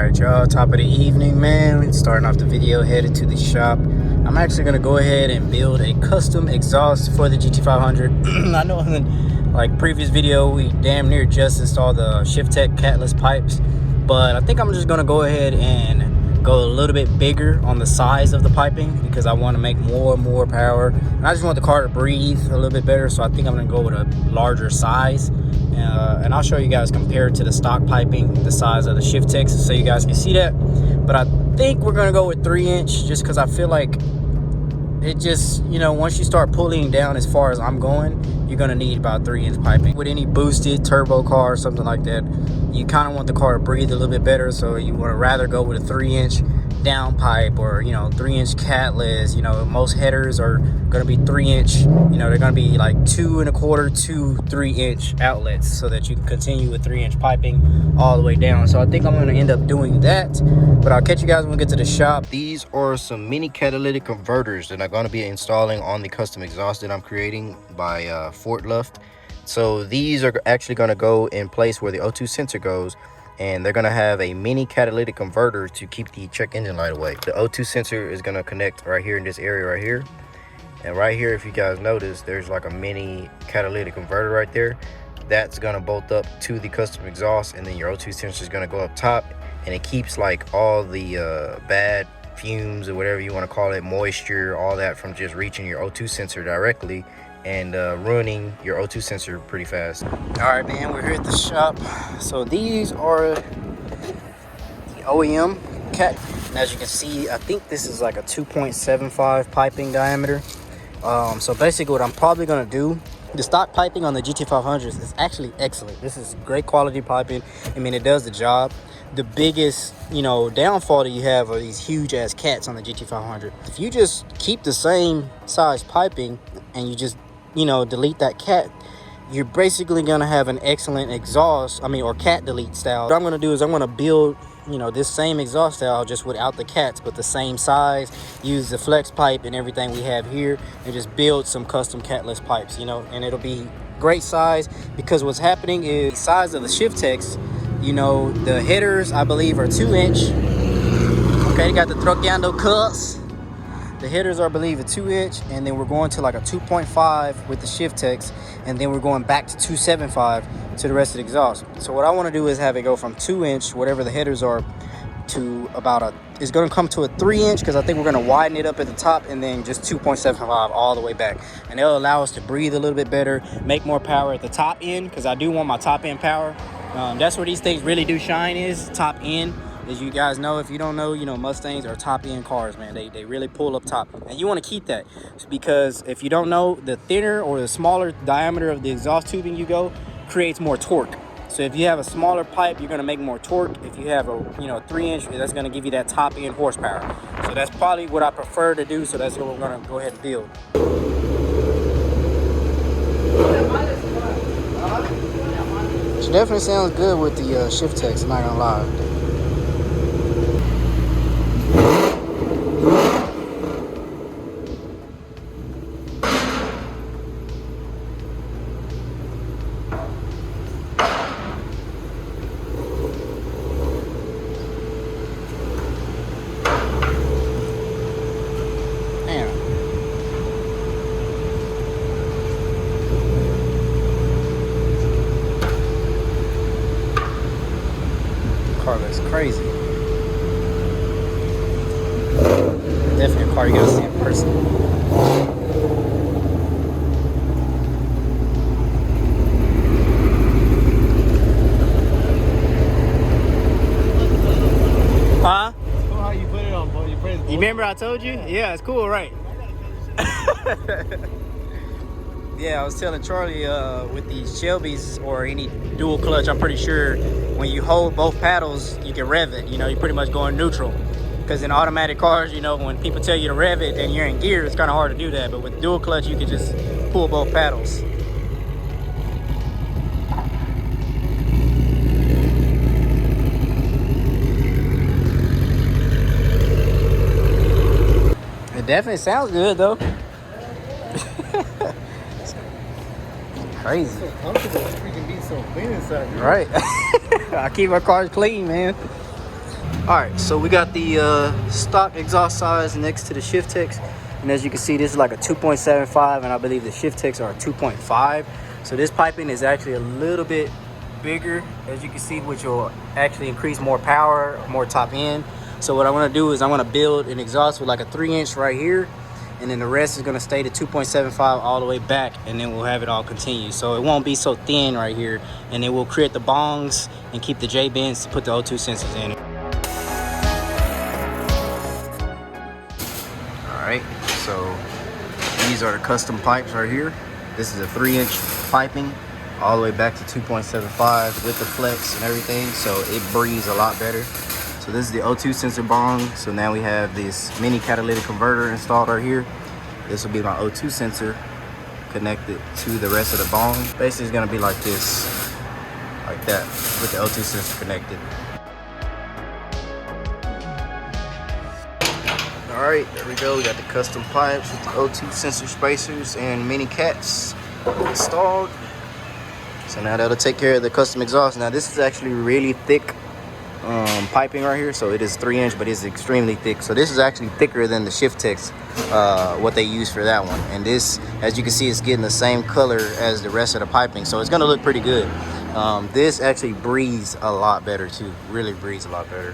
Alright y'all, top of the evening, man. Starting off the video, headed to the shop. I'm actually going to go ahead and build a custom exhaust for the GT500. I know in the previous video we damn near just installed the Shift-Tech catless pipes, but I think I'm just going to go ahead and go a little bit bigger on the size of the piping because I want to make more power, and I just want the car to breathe a little bit better. So I think I'm going to go with a larger size. And I'll show you guys compared to the stock piping, the size of the Shift-Tech, so you guys can see that. But I think we're gonna go with 3-inch just because I feel like it just, you know, once you start pulling down as far as I'm going, you're gonna need about 3-inch piping. With any boosted turbo car or something like that, you kind of want the car to breathe a little bit better, so you want to rather go with a 3-inch down pipe, or 3-inch catless. Most headers are going to be 3-inch. They're going to be like 2 1/4 to 3-inch outlets, so that you can continue with 3-inch piping all the way down. So I think I'm going to end up doing that, but I'll catch you guys when we get to the shop. These are some mini catalytic converters that I'm going to be installing on the custom exhaust that I'm creating by Fort Luft. So these are actually going to go in place where the O2 sensor goes, and they're going to have a mini catalytic converter to keep the check engine light away. The O2 sensor is going to connect right here in this area right here. And right here, if you guys notice, there's like a mini catalytic converter right there. That's going to bolt up to the custom exhaust, and then your O2 sensor is going to go up top, and it keeps like all the bad fumes or whatever you want to call it, moisture, all that, from just reaching your O2 sensor directly and ruining your O2 sensor pretty fast. All right, man, we're here at the shop. So these are the OEM cat. And as you can see, I think this is like a 2.75 piping diameter. So basically what I'm probably gonna do, the stock piping on the GT500s is actually excellent. This is great quality piping. I mean, it does the job. The biggest, downfall that you have are these huge ass cats on the GT500. If you just keep the same size piping and you just delete that cat, you're basically gonna have an excellent exhaust, or cat delete style. What I'm gonna do is I'm gonna build this same exhaust style just without the cats, but the same size, use the flex pipe and everything we have here, and just build some custom catless pipes, and it'll be great size. Because what's happening is the size of the Shift-Techs, the headers I believe are 2-inch. Okay, they got the Trocando cuts. The headers are, I believe, a 2-inch, and then we're going to like a 2.5 with the Shift-Techs, and then we're going back to 2.75 to the rest of the exhaust. So what I want to do is have it go from 2-inch, whatever the headers are, to about it's going to come to a 3-inch, because I think we're going to widen it up at the top, and then just 2.75 all the way back. And it'll allow us to breathe a little bit better, make more power at the top end, because I do want my top end power. That's where these things really do shine, is top end. As you guys know, if you don't know, Mustangs are top end cars, man. They really pull up top, and you want to keep that, because if you don't know, the thinner or the smaller diameter of the exhaust tubing you go creates more torque. So if you have a smaller pipe, you're going to make more torque. If you have a 3-inch, that's going to give you that top end horsepower. So that's probably what I prefer to do. So that's what we're going to go ahead and build. It definitely sounds good with the Shift-Techs, I'm not gonna lie. Car looks crazy. Definitely a car you gotta see in person. Huh? It's cool how you put it on, boy. You remember I told you? Yeah, it's cool, right? Yeah, I was telling Charlie with these Shelbys or any dual clutch, I'm pretty sure when you hold both paddles, you can rev it. You're pretty much going neutral. Because in automatic cars, when people tell you to rev it and you're in gear, it's kind of hard to do that. But with dual clutch, you can just pull both paddles. It definitely sounds good, though. Crazy. So comfortable. Freaking be so clean inside. Dude. Right. I keep my cars clean, man. All right, so we got the stock exhaust size next to the shift techs, and as you can see, this is like a 2.75, and I believe the shift techs are a 2.5. So this piping is actually a little bit bigger, as you can see, which will actually increase more power, more top end. So what I want to do is I want to build an exhaust with like a 3-inch right here, and then the rest is going to stay to 2.75 all the way back, and then we'll have it all continue. So it won't be so thin right here, and it will create the bongs and keep the J-bends to put the O2 sensors in it. All right, so these are the custom pipes right here. This is a 3-inch piping all the way back to 2.75 with the flex and everything, so it breathes a lot better. So this is the O2 sensor bong. So now we have this mini catalytic converter installed right here. This will be my O2 sensor connected to the rest of the bong. Basically, it's gonna be like this, like that, with the O2 sensor connected. All right, there we go. We got the custom pipes with the O2 sensor spacers and mini cats installed. So now that'll take care of the custom exhaust. Now this is actually really thick piping right here, so it is 3-inch, but it's extremely thick. So this is actually thicker than the shift techs, what they use for that one. And this, as you can see, is getting the same color as the rest of the piping, so it's gonna look pretty good. This actually breathes a lot better too, really breathes a lot better.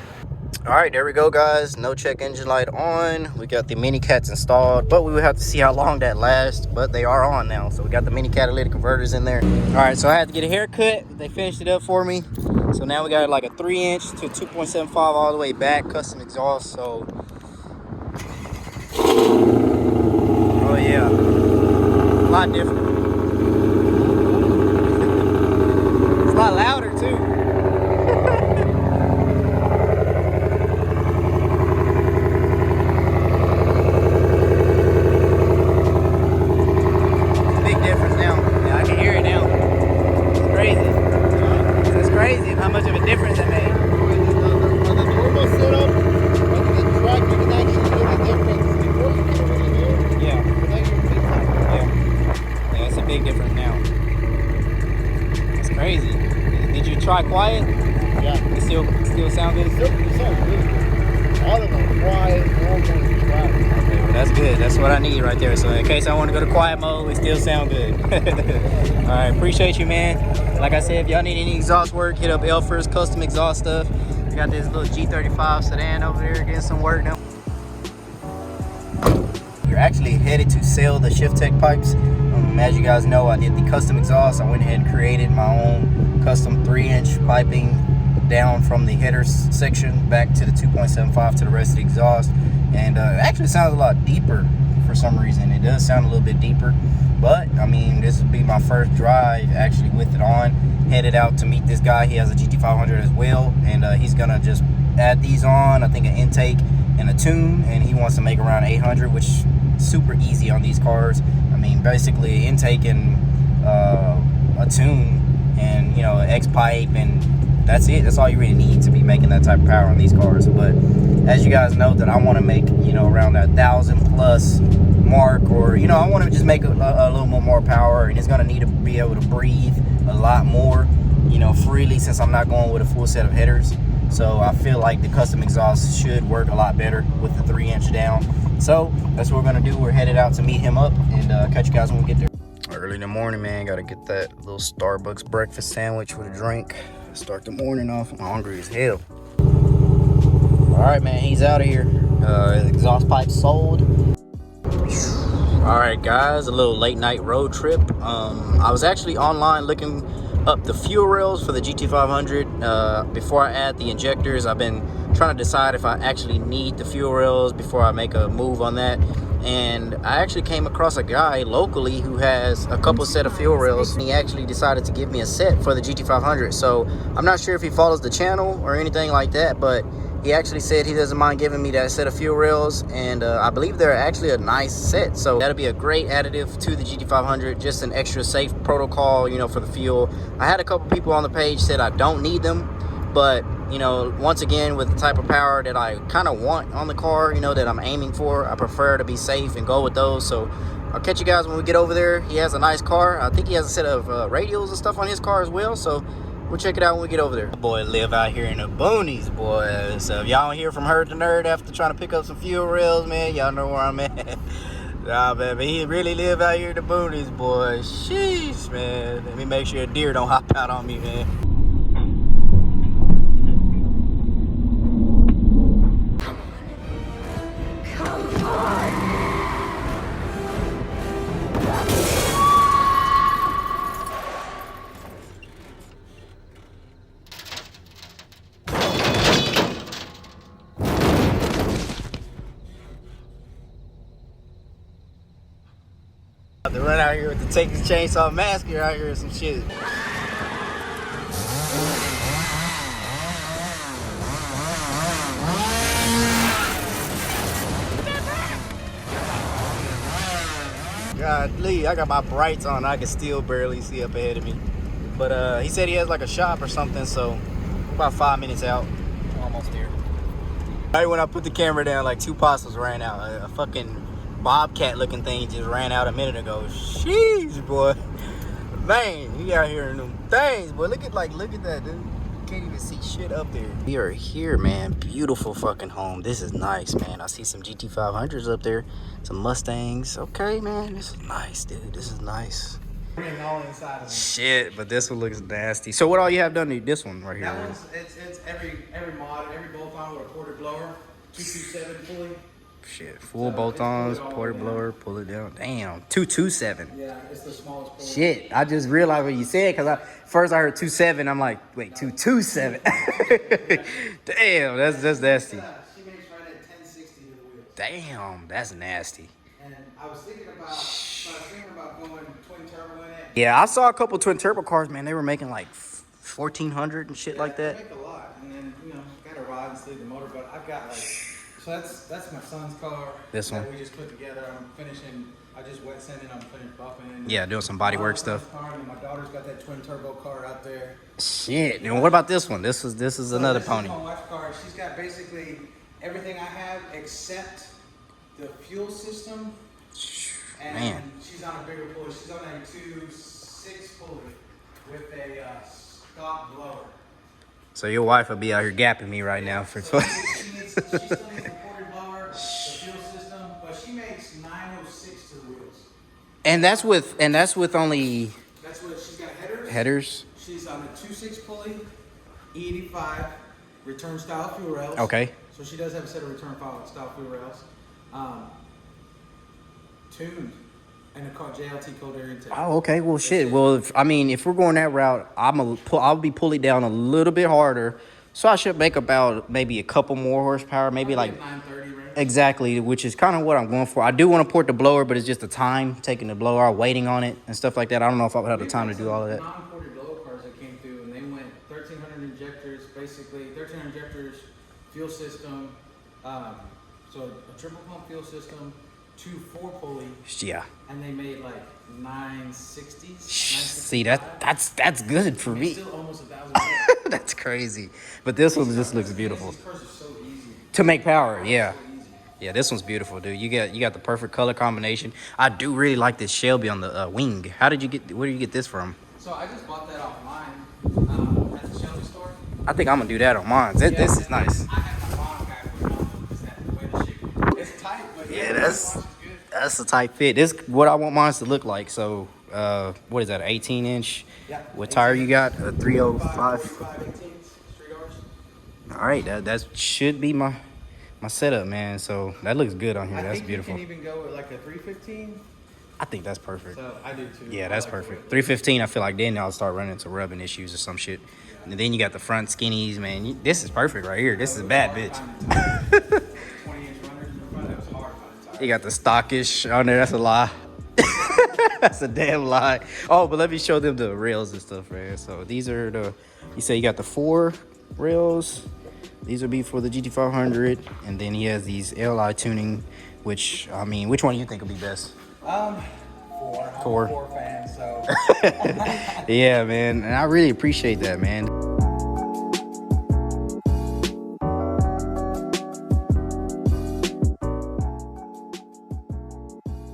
All right, there we go, guys. No check engine light on. We got the mini cats installed, but we will have to see how long that lasts, but they are on now. So we got the mini catalytic converters in there. All right, so I had to get a haircut. They finished it up for me. So now we got like a 3-inch to 2.75 all the way back, custom exhaust. So, oh yeah, a lot different. It's a lot louder too. How much of a difference it made. On the normal setup, on the track, you can actually hear the difference. Before you can really hear, yeah. But now you can fix it. Yeah, it's a big difference now. It's crazy. Did you try quiet? Yeah. It still sound good? It sounds really good. All of them, quiet, normal, track. Okay, well that's good. That's what I need right there. So in case I want to go to quiet mode, we still sound good. All right, appreciate you, man. Like I said, if y'all need any exhaust work, hit up Elfer's Custom Exhaust Stuff. We got this little G35 sedan over there getting some work now. You're actually headed to sell the shift tech pipes. As you guys know, I did the custom exhaust. I went ahead and created my own custom 3-inch piping down from the header section back to the 2.75 to the rest of the exhaust. And it actually sounds a lot deeper for some reason. It does sound a little bit deeper. But, I mean, this would be my first drive actually with it on. Headed out to meet this guy. He has a GT500 as well. And he's going to just add these on. I think an intake and a tune. And he wants to make around 800, which is super easy on these cars. I mean, basically intake and a tune and, you know, an X-pipe, and that's it. That's all you really need to be making that type of power on these cars. But as you guys know, that I want to make, you know, around that 1,000+ mark, or, you know, I want to just make a little more power, and it's going to need to be able to breathe a lot more, you know, freely, since I'm not going with a full set of headers. So I feel like the custom exhaust should work a lot better with the 3-inch down. So that's what we're going to do. We're headed out to meet him up, and catch you guys when we get there. Early in the morning, man, got to get that little Starbucks breakfast sandwich with a drink. Start the morning off. I'm hungry as hell. All right, man, he's out of here. Exhaust pipe sold. All right, guys, a little late night road trip. I was actually online looking up the fuel rails for the GT500. Before I add the injectors, I've been trying to decide if I actually need the fuel rails before I make a move on that. And I actually came across a guy locally who has a couple set of fuel rails. He actually decided to give me a set for the GT500. So I'm not sure if he follows the channel or anything like that, but he actually said he doesn't mind giving me that set of fuel rails, and I believe they're actually a nice set. So that'll be a great additive to the GT500, just an extra safe protocol, you know, for the fuel. I had a couple people on the page said I don't need them, but, you know, once again, with the type of power that I kind of want on the car, you know, that I'm aiming for, I prefer to be safe and go with those. So I'll catch you guys when we get over there. He has a nice car. I think he has a set of radials and stuff on his car as well. So We'll check it out when we get over there. Boy live out here in the boonies, boy. So if y'all don't hear from Herd the Nerd after trying to pick up some fuel rails, man, y'all know where I'm at. Nah, man, but he really live out here in the boonies, boy. Sheesh, man. Let me make sure a deer don't hop out on me, man. Come on! To run out here with the Texas Chainsaw Massacre out here or some shit. Godly, I got my brights on. I can still barely see up ahead of me. But he said he has like a shop or something, so we're about 5 minutes out. Almost there. Right when I put the camera down, like 2 possums ran out. A fucking bobcat looking thing just ran out a minute ago. Sheesh, boy. Man, he out here in them things, boy. Look at that, dude. Can't even see shit up there. We are here, man. Beautiful fucking home. This is nice, man. I see some GT500s up there, some Mustangs. Okay, man, this is nice, dude. This is nice. All inside of it. Shit, but this one looks nasty. So what all you have done to this one right here? That one's it's every mod, every bolt-on with a ported blower, 227 pulley. Shit, full So bolt-ons, it's pull it all ported down. blower, pull it down. Damn, 227. Yeah, it's the smallest pulley. Shit, I just realized what you said because first I heard 27. I'm like, wait, 227. Damn, that's nasty. She makes right at 1060 to the wheel. Damn, that's nasty. And I was thinking about going twin turbo in it. Yeah, I saw a couple twin turbo cars, man. They were making like 1,400 and shit like They that. make a lot, and then got to ride and sleeve the motor. But I've got so that's my son's car. This one? that we just put together. I'm finishing. I just wet sanding. I'm finished buffing. Yeah, doing some body work stuff. Car, and my daughter's got that twin turbo car out there. Shit, and what about this one? This is So another this pony. Is my wife's car. She's got basically everything I have except the fuel system. And Man. she's on a bigger pulley. She's on a 2.6 pulley with a stock blower. So your wife will be out here gapping me right now for. So she still needs a ported blower, the fuel system, but she makes 906 to the wheels. And that's with only That's what she's got headers. headers. She's on a 2.6 pulley, E85 return style fuel rails. Okay. So she does have a set of return style fuel rails. Tuned and a JLT cold air intake. Oh, okay. Well, shit. Well, if we're going that route, I'll be pulling down a little bit harder, so I should make about maybe a couple more horsepower, maybe like 930 range. exactly, which is kind of what I'm going for. I do want to port the blower, but it's just the time taking the blower out, waiting on it and stuff like that. I don't know if I would have the time to do all of that. Non-ported blower cars that came through, and they went 1,300 injectors, basically 1,300 injectors, fuel system, so a triple pump fuel system, 2 4-pulley, Yeah. and they made like 960s. See that's good for me. Still almost 1,000. That's crazy. But this one just looks beautiful. These cars are so easy. To make power, yeah. So easy. Yeah, this one's beautiful, dude. You got the perfect color combination. I do really like this Shelby on the wing. Where did you get this from? So I just bought that offline at the Shelby store. I think I'm gonna do that on mine. This is nice. I had my mom guy put it on because that the way the shape. It's tight, but Yeah, the that's wash is good. that's a tight fit. This what I want mine to look like. So, what is that? 18-inch. Yeah. What tire you got? A 305. 45 street arch. All right, that should be my setup, man. So that looks good on here. I That's think beautiful. You can even go with like a 315. I think that's perfect. So I do too. Yeah, I that's like the way perfect. it 315, I feel like then I'll start running into rubbing issues or some shit. And then you got the front skinnies, man. This is perfect right here. This is a bad bitch. 20-inch runners in the front. That was hard by the time. You got the stockish on there. That's a lie. That's a damn lie. Oh, but let me show them the rails and stuff, man. So these are you say you got the 4 rails. These would be for the GT500. And then he has these LI tuning, which one do you think would be best? 4. I'm Four. a 4 fan, so. Yeah, man. And I really appreciate that, man.